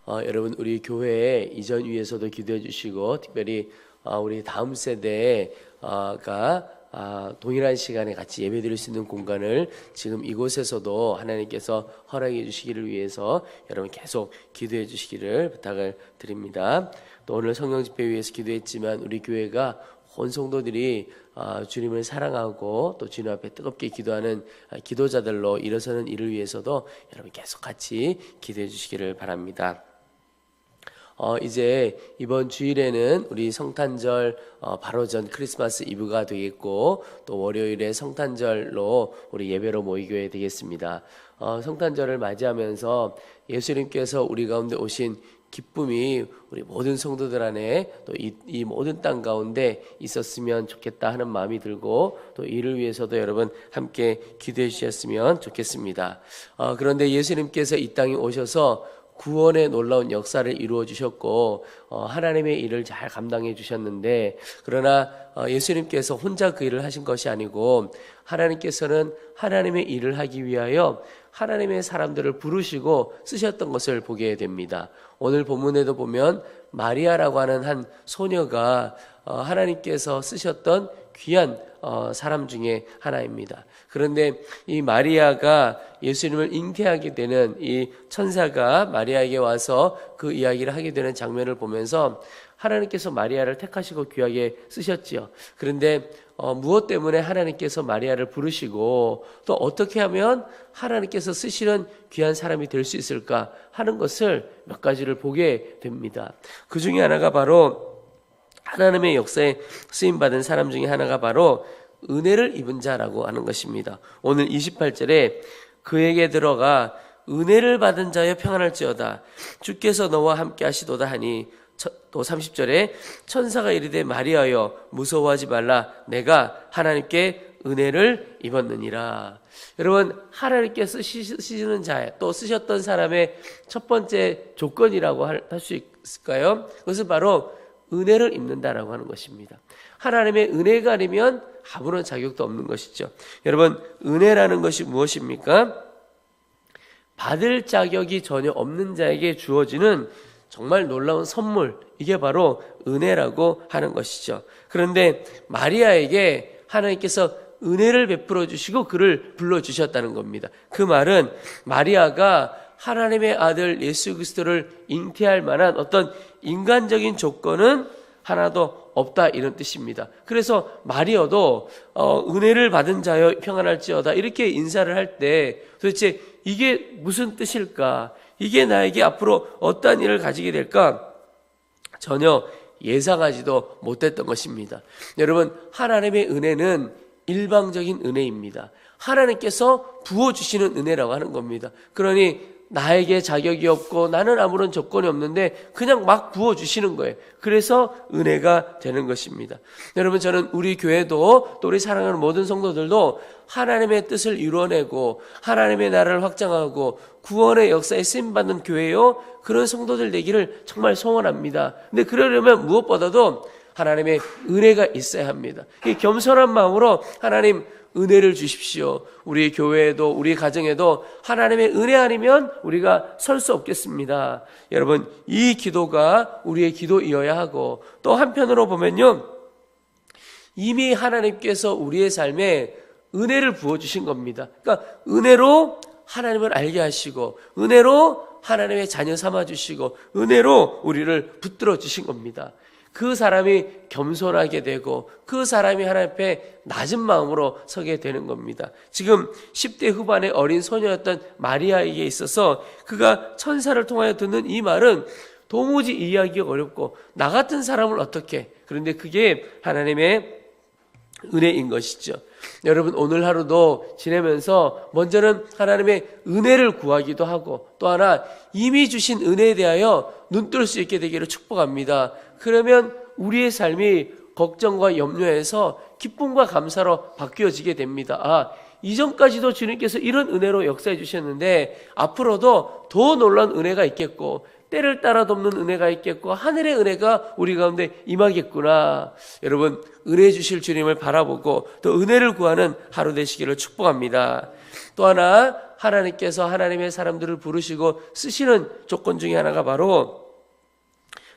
여러분 우리 교회 이전 위에서도 기도해 주시고 특별히 우리 다음 세대가 동일한 시간에 같이 예배드릴 수 있는 공간을 지금 이곳에서도 하나님께서 허락해 주시기를 위해서 여러분 계속 기도해 주시기를 부탁을 드립니다. 또 오늘 성령 집회 위해서 기도했지만 우리 교회가 온 성도들이 주님을 사랑하고 또 주님 앞에 뜨겁게 기도하는 기도자들로 일어서는 일을 위해서도 여러분 계속 같이 기도해 주시기를 바랍니다. 이제 이번 주일에는 우리 성탄절 바로 전 크리스마스 이브가 되겠고 또 월요일에 성탄절로 우리 예배로 모이게 되겠습니다. 성탄절을 맞이하면서 예수님께서 우리 가운데 오신 기쁨이 우리 모든 성도들 안에 또 이 모든 땅 가운데 있었으면 좋겠다 하는 마음이 들고 또 이를 위해서도 여러분 함께 기도해 주셨으면 좋겠습니다. 그런데 예수님께서 이 땅에 오셔서 구원의 놀라운 역사를 이루어 주셨고 하나님의 일을 잘 감당해 주셨는데 그러나 예수님께서 혼자 그 일을 하신 것이 아니고 하나님께서는 하나님의 일을 하기 위하여 하나님의 사람들을 부르시고 쓰셨던 것을 보게 됩니다. 오늘 본문에도 보면 마리아라고 하는 한 소녀가 하나님께서 쓰셨던 귀한 사람 중에 하나입니다. 그런데 이 마리아가 예수님을 잉태하게 되는 이 천사가 마리아에게 와서 그 이야기를 하게 되는 장면을 보면서 하나님께서 마리아를 택하시고 귀하게 쓰셨지요. 그런데 무엇 때문에 하나님께서 마리아를 부르시고 또 어떻게 하면 하나님께서 쓰시는 귀한 사람이 될 수 있을까 하는 것을 몇 가지를 보게 됩니다. 그 중에 하나가 바로 하나님의 역사에 쓰임받은 사람 중에 하나가 바로 은혜를 입은 자라고 하는 것입니다. 오늘 28절에 그에게 들어가 은혜를 받은 자여 평안할지어다 주께서 너와 함께 하시도다 하니 또 30절에 천사가 이르되 마리아여 무서워하지 말라 내가 하나님께 은혜를 입었느니라. 여러분 하나님께 쓰시는 자 또 쓰셨던 사람의 첫 번째 조건이라고 할 수 있을까요? 그것은 바로 은혜를 입는다라고 하는 것입니다. 하나님의 은혜가 아니면 아무런 자격도 없는 것이죠. 여러분 은혜라는 것이 무엇입니까? 받을 자격이 전혀 없는 자에게 주어지는 정말 놀라운 선물, 이게 바로 은혜라고 하는 것이죠. 그런데 마리아에게 하나님께서 은혜를 베풀어 주시고 그를 불러주셨다는 겁니다. 그 말은 마리아가 하나님의 아들 예수 그리스도를 잉태할 만한 어떤 인간적인 조건은 하나도 없다 이런 뜻입니다. 그래서 마리아도 은혜를 받은 자여 평안할지어다 이렇게 인사를 할 때 도대체 이게 무슨 뜻일까? 이게 나에게 앞으로 어떠한 일을 가지게 될까? 전혀 예상하지도 못했던 것입니다. 여러분 하나님의 은혜는 일방적인 은혜입니다. 하나님께서 부어주시는 은혜라고 하는 겁니다. 그러니 나에게 자격이 없고 나는 아무런 조건이 없는데 그냥 막 부어주시는 거예요. 그래서 은혜가 되는 것입니다. 여러분 저는 우리 교회도 또 우리 사랑하는 모든 성도들도 하나님의 뜻을 이루어내고 하나님의 나라를 확장하고 구원의 역사에 쓰임받는 교회요 그런 성도들 되기를 정말 소원합니다. 근데 그러려면 무엇보다도 하나님의 은혜가 있어야 합니다. 이 겸손한 마음으로 하나님 은혜를 주십시오. 우리 교회에도 우리 가정에도 하나님의 은혜 아니면 우리가 설 수 없겠습니다. 여러분 이 기도가 우리의 기도이어야 하고 또 한편으로 보면요 이미 하나님께서 우리의 삶에 은혜를 부어주신 겁니다. 그러니까 은혜로 하나님을 알게 하시고 은혜로 하나님의 자녀 삼아주시고 은혜로 우리를 붙들어 주신 겁니다. 그 사람이 겸손하게 되고 그 사람이 하나님 앞에 낮은 마음으로 서게 되는 겁니다. 지금 10대 후반의 어린 소녀였던 마리아에게 있어서 그가 천사를 통하여 듣는 이 말은 도무지 이해하기가 어렵고 나 같은 사람을 어떻게, 그런데 그게 하나님의 은혜인 것이죠. 여러분 오늘 하루도 지내면서 먼저는 하나님의 은혜를 구하기도 하고 또 하나 이미 주신 은혜에 대하여 눈뜰 수 있게 되기를 축복합니다. 그러면 우리의 삶이 걱정과 염려에서 기쁨과 감사로 바뀌어지게 됩니다. 이전까지도 주님께서 이런 은혜로 역사해 주셨는데 앞으로도 더 놀라운 은혜가 있겠고 때를 따라 돕는 은혜가 있겠고 하늘의 은혜가 우리 가운데 임하겠구나. 여러분, 은혜 주실 주님을 바라보고 또 은혜를 구하는 하루 되시기를 축복합니다. 또 하나, 하나님께서 하나님의 사람들을 부르시고 쓰시는 조건 중에 하나가 바로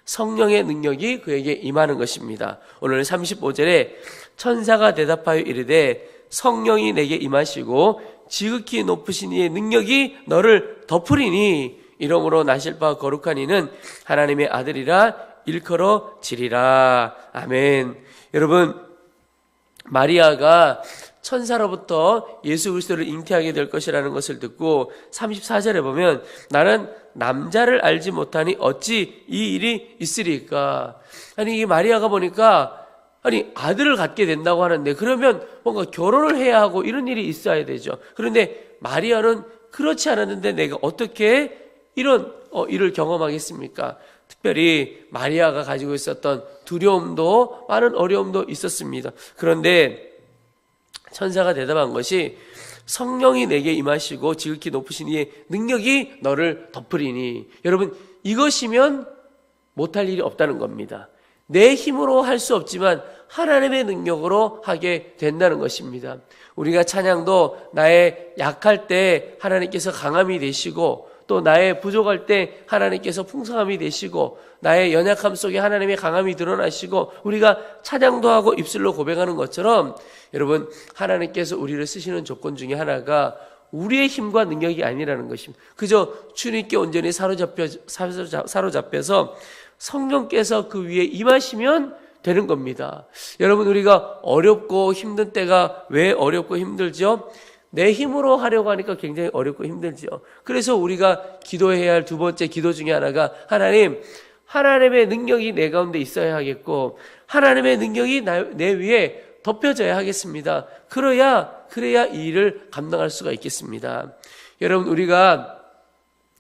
성령의 능력이 그에게 임하는 것입니다. 오늘 35절에 천사가 대답하여 이르되 성령이 내게 임하시고 지극히 높으신 이의 능력이 너를 덮으리니 이러므로 나실 바 거룩한 이는 하나님의 아들이라 일컬어지리라. 아멘. 여러분, 마리아가 천사로부터 예수 그리스도를 잉태하게 될 것이라는 것을 듣고 34절에 보면 나는 남자를 알지 못하니 어찌 이 일이 있으리까. 아니, 이 마리아가 보니까 아들을 갖게 된다고 하는데 그러면 뭔가 결혼을 해야 하고 이런 일이 있어야 되죠. 그런데 마리아는 그렇지 않았는데 내가 어떻게 이런 일을 경험하겠습니까? 특별히 마리아가 가지고 있었던 두려움도 많은 어려움도 있었습니다. 그런데 천사가 대답한 것이 성령이 내게 임하시고 지극히 높으신 이의 능력이 너를 덮으리니. 여러분, 이것이면 못할 일이 없다는 겁니다. 내 힘으로 할 수 없지만 하나님의 능력으로 하게 된다는 것입니다. 우리가 찬양도 나의 약할 때 하나님께서 강함이 되시고 또 나의 부족할 때 하나님께서 풍성함이 되시고 나의 연약함 속에 하나님의 강함이 드러나시고 우리가 찬양도 하고 입술로 고백하는 것처럼 여러분, 하나님께서 우리를 쓰시는 조건 중에 하나가 우리의 힘과 능력이 아니라는 것입니다. 그저 주님께 온전히 사로잡혀서 성령께서 그 위에 임하시면 되는 겁니다. 여러분, 우리가 어렵고 힘든 때가 왜 어렵고 힘들죠? 내 힘으로 하려고 하니까 굉장히 어렵고 힘들죠. 그래서 우리가 기도해야 할 두 번째 기도 중에 하나가 하나님의 능력이 내 가운데 있어야 하겠고 하나님의 능력이 내 위에 덮여져야 하겠습니다. 그래야 이 일을 감당할 수가 있겠습니다. 여러분, 우리가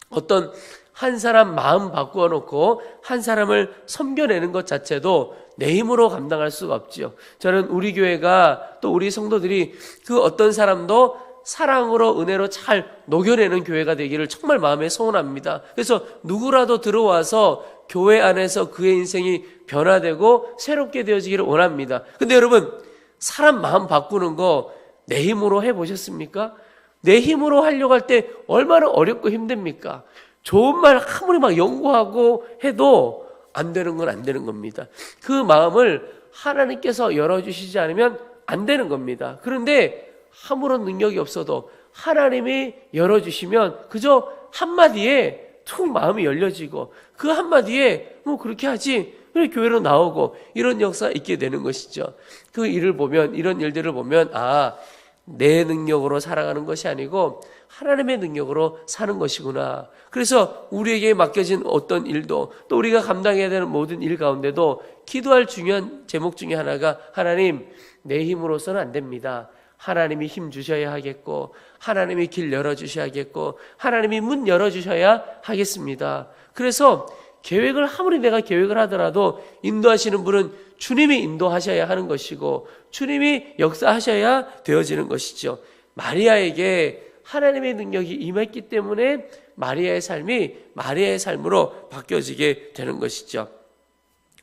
어떤 한 사람 마음 바꾸어 놓고 한 사람을 섬겨내는 것 자체도 내 힘으로 감당할 수가 없지요. 저는 우리 교회가 또 우리 성도들이 그 어떤 사람도 사랑으로 은혜로 잘 녹여내는 교회가 되기를 정말 마음에 소원합니다. 그래서 누구라도 들어와서 교회 안에서 그의 인생이 변화되고 새롭게 되어지기를 원합니다. 근데 여러분, 사람 마음 바꾸는 거 내 힘으로 해보셨습니까? 내 힘으로 하려고 할 때 얼마나 어렵고 힘듭니까? 좋은 말 아무리 막 연구하고 해도 안 되는 건 안 되는 겁니다. 그 마음을 하나님께서 열어주시지 않으면 안 되는 겁니다. 그런데 아무런 능력이 없어도 하나님이 열어주시면 그저 한마디에 툭 마음이 열려지고 그 한마디에 뭐 그렇게 하지 왜 교회로 나오고 이런 역사가 있게 되는 것이죠. 그 일을 보면, 이런 일들을 보면 내 능력으로 살아가는 것이 아니고 하나님의 능력으로 사는 것이구나. 그래서 우리에게 맡겨진 어떤 일도 또 우리가 감당해야 되는 모든 일 가운데도 기도할 중요한 제목 중에 하나가 하나님, 내 힘으로서는 안 됩니다. 하나님이 힘 주셔야 하겠고 하나님이 길 열어주셔야겠고 하나님이 문 열어주셔야 하겠습니다. 그래서 아무리 내가 계획을 하더라도 인도하시는 분은 주님이 인도하셔야 하는 것이고 주님이 역사하셔야 되어지는 것이죠. 마리아에게 하나님의 능력이 임했기 때문에 마리아의 삶이 마리아의 삶으로 바뀌어지게 되는 것이죠.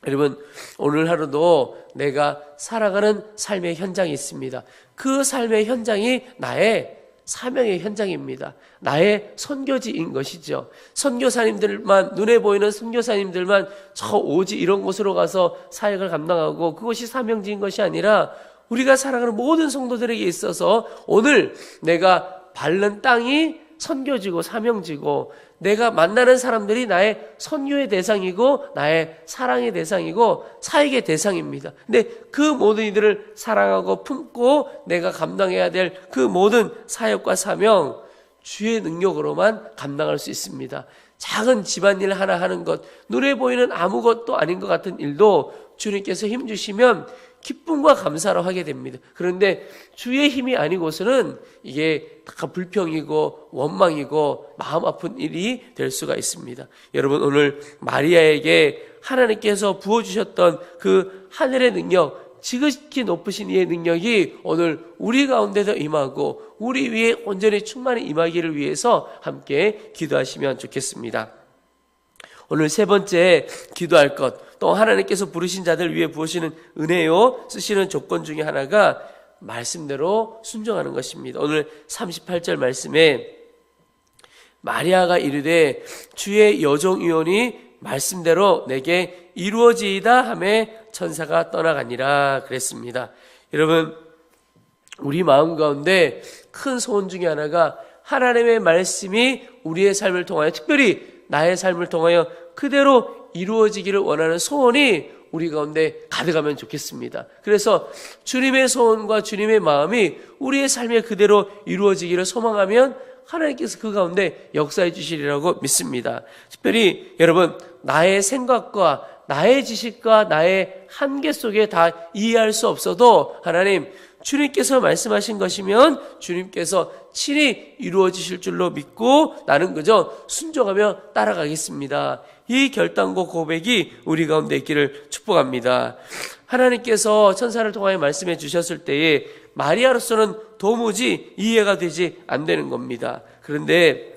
여러분, 오늘 하루도 내가 살아가는 삶의 현장이 있습니다. 그 삶의 현장이 나의 사명의 현장입니다. 나의 선교지인 것이죠. 선교사님들만, 눈에 보이는 선교사님들만 저 오지 이런 곳으로 가서 사역을 감당하고 그것이 사명지인 것이 아니라 우리가 살아가는 모든 성도들에게 있어서 오늘 내가 밟는 땅이 선교지고 사명지고 내가 만나는 사람들이 나의 선교의 대상이고 나의 사랑의 대상이고 사역의 대상입니다. 근데 그 모든 이들을 사랑하고 품고 내가 감당해야 될 그 모든 사역과 사명 주의 능력으로만 감당할 수 있습니다. 작은 집안일 하나 하는 것, 눈에 보이는 아무것도 아닌 것 같은 일도 주님께서 힘 주시면 기쁨과 감사로 하게 됩니다. 그런데 주의 힘이 아니고서는 이게 다 불평이고 원망이고 마음 아픈 일이 될 수가 있습니다. 여러분, 오늘 마리아에게 하나님께서 부어주셨던 그 하늘의 능력, 지극히 높으신 이의 능력이 오늘 우리 가운데도 임하고 우리 위에 온전히 충만히 임하기를 위해서 함께 기도하시면 좋겠습니다. 오늘 세 번째 기도할 것, 또 하나님께서 부르신 자들 위해 부으시는 은혜요 쓰시는 조건 중에 하나가 말씀대로 순종하는 것입니다. 오늘 38절 말씀에 마리아가 이르되 주의 여종이오니 말씀대로 내게 이루어지이다 하매 천사가 떠나가니라 그랬습니다. 여러분, 우리 마음 가운데 큰 소원 중에 하나가 하나님의 말씀이 우리의 삶을 통하여, 특별히 나의 삶을 통하여 그대로 이루어지기를 원하는 소원이 우리 가운데 가득하면 좋겠습니다. 그래서 주님의 소원과 주님의 마음이 우리의 삶에 그대로 이루어지기를 소망하면 하나님께서 그 가운데 역사해 주시리라고 믿습니다. 특별히 여러분, 나의 생각과 나의 지식과 나의 한계 속에 다 이해할 수 없어도 하나님, 주님께서 말씀하신 것이면 주님께서 친히 이루어지실 줄로 믿고 나는 그저 순종하며 따라가겠습니다. 이 결단과 고백이 우리 가운데 있기를 축복합니다. 하나님께서 천사를 통하여 말씀해 주셨을 때에 마리아로서는 도무지 이해가 되지 않는 겁니다. 그런데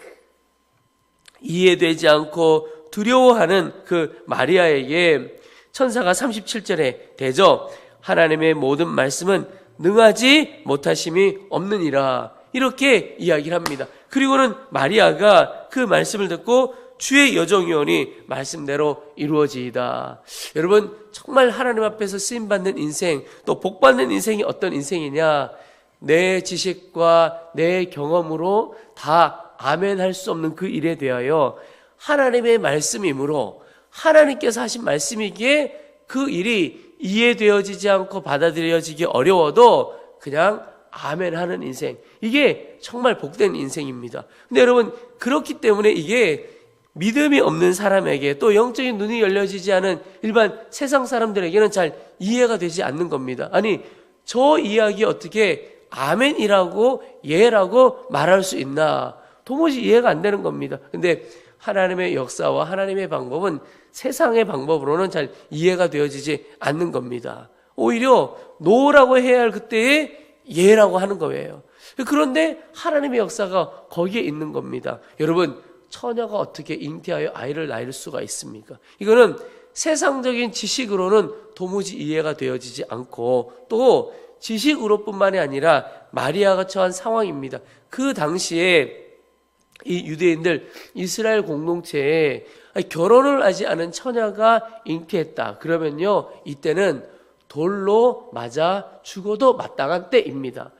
이해되지 않고 두려워하는 그 마리아에게 천사가 37절에 대저 하나님의 모든 말씀은 능하지 못하심이 없느니라, 이렇게 이야기를 합니다. 그리고는 마리아가 그 말씀을 듣고 주의 여종이오니 말씀대로 이루어지이다. 여러분, 정말 하나님 앞에서 쓰임받는 인생, 또 복받는 인생이 어떤 인생이냐? 내 지식과 내 경험으로 다 아멘 할 수 없는 그 일에 대하여 하나님의 말씀이므로 하나님께서 하신 말씀이기에 그 일이 이해되어지지 않고 받아들여지기 어려워도 그냥 아멘 하는 인생, 이게 정말 복된 인생입니다. 근데 여러분, 그렇기 때문에 이게 믿음이 없는 사람에게, 또 영적인 눈이 열려지지 않은 일반 세상 사람들에게는 잘 이해가 되지 않는 겁니다. 아니, 저 이야기 어떻게 아멘이라고 예라고 말할 수 있나? 도무지 이해가 안 되는 겁니다. 근데 하나님의 역사와 하나님의 방법은 세상의 방법으로는 잘 이해가 되어지지 않는 겁니다. 오히려 노라고 해야 할 그때에 예라고 하는 거예요. 그런데 하나님의 역사가 거기에 있는 겁니다. 여러분, 처녀가 어떻게 잉태하여 아이를 낳을 수가 있습니까? 이거는 세상적인 지식으로는 도무지 이해가 되어지지 않고, 또 지식으로뿐만이 아니라 마리아가 처한 상황입니다. 그 당시에 이 유대인들 이스라엘 공동체에 결혼을 하지 않은 처녀가 잉태했다 그러면요, 이때는 돌로 맞아 죽어도 마땅한 때입니다.